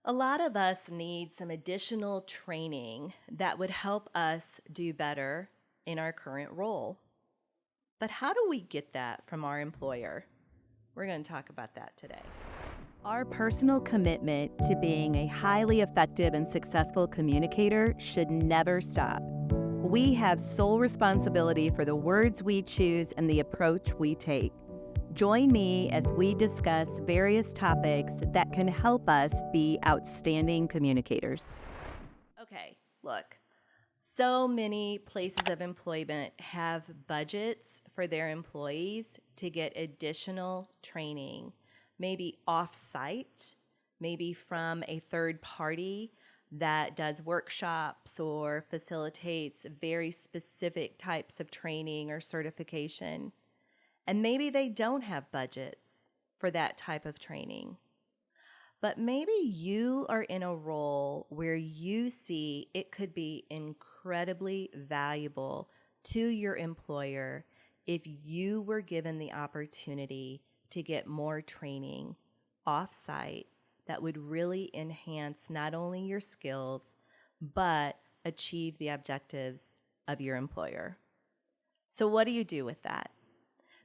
A lot of us need some additional training that would help us do better in our current role. But how do we get that from our employer? We're going to talk about that today. Our personal commitment to being a highly effective and successful communicator should never stop. We have sole responsibility for the words we choose and the approach we take. Join me as we discuss various topics that can help us be outstanding communicators. Okay, look. So many places of employment have budgets for their employees to get additional training, maybe off-site, maybe from a third party that does workshops or facilitates very specific types of training or certification. And maybe they don't have budgets for that type of training. But maybe you are in a role where you see it could be incredibly valuable to your employer if you were given the opportunity to get more training off-site that would really enhance not only your skills, but achieve the objectives of your employer. So what do you do with that?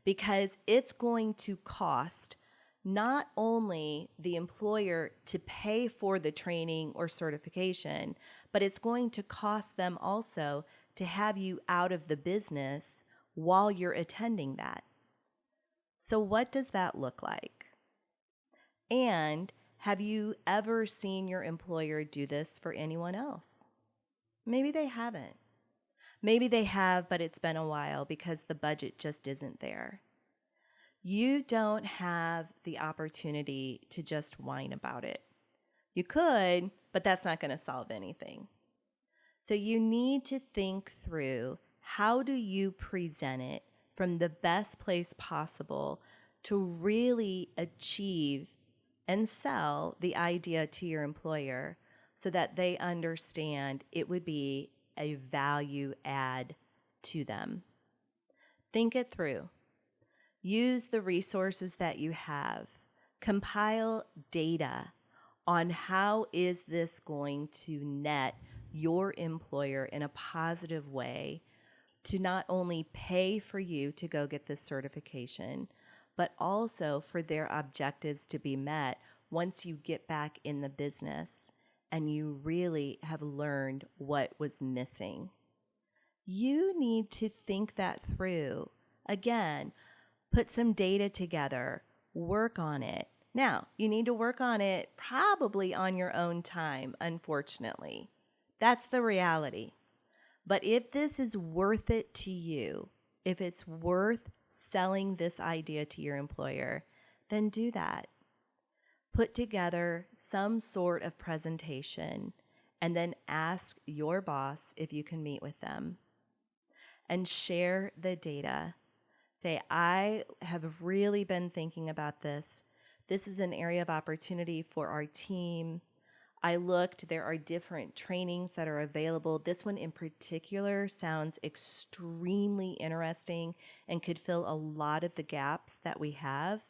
Because it's going to cost not only the employer to pay for the training or certification, but it's going to cost them also to have you out of the business while you're attending that. So what does that look like? And have you ever seen your employer do this for anyone else? Maybe they haven't. Maybe they have, but it's been a while because the budget just isn't there. You don't have the opportunity to just whine about it. You could, but that's not going to solve anything. So you need to think through, how do you present it from the best place possible to really achieve and sell the idea to your employer so that they understand it would be a value add to them. Think it through. Use the resources that you have. Compile data on how is this going to net your employer in a positive way to not only pay for you to go get this certification, but also for their objectives to be met once you get back in the business and you really have learned what was missing. You need to think that through. Again, put some data together, work on it. Now, you need to work on it probably on your own time, unfortunately. That's the reality. But if this is worth it to you, if it's worth selling this idea to your employer, then do that. Put together some sort of presentation and then ask your boss if you can meet with them and share the data. Say, I have really been thinking about this. This is an area of opportunity for our team. I looked, there are different trainings that are available. This one in particular sounds extremely interesting and could fill a lot of the gaps that we have.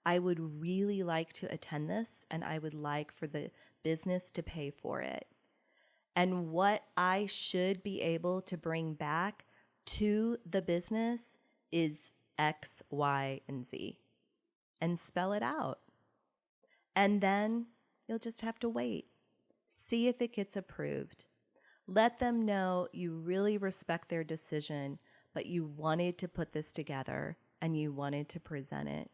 I would really like to attend this, and I would like for the business to pay for it. And what I should be able to bring back to the business is X, Y, and Z. And spell it out. And then you'll just have to wait. See if it gets approved. Let them know you really respect their decision, but you wanted to put this together and you wanted to present it.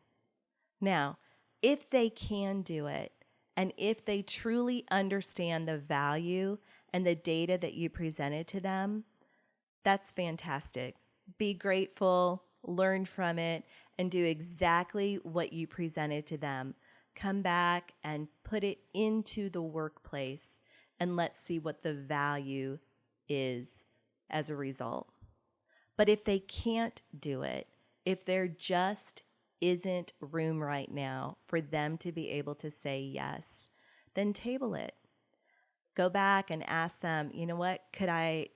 Now, if they can do it, and if they truly understand the value and the data that you presented to them, that's fantastic. Be grateful, learn from it, and do exactly what you presented to them. Come back and put it into the workplace, and let's see what the value is as a result. But if they can't do it, if there just isn't room right now for them to be able to say yes, then table it. Go back and ask them, you know what, could I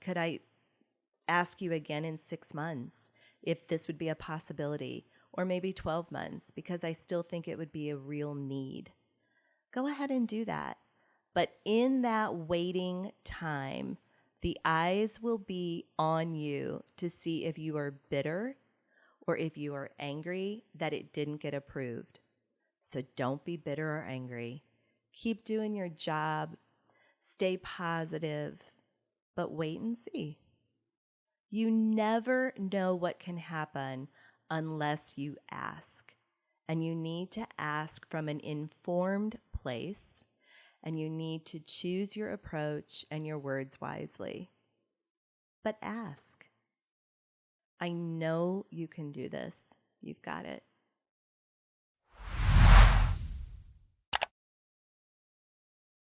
ask you again in 6 months if this would be a possibility, or maybe 12 months, because I still think it would be a real need. Go ahead and do that. But in that waiting time, the eyes will be on you to see if you are bitter or if you are angry that it didn't get approved. So don't be bitter or angry. Keep doing your job. Stay positive, but wait and see. You never know what can happen unless you ask. And you need to ask from an informed place, and you need to choose your approach and your words wisely. But ask. I know you can do this. You've got it.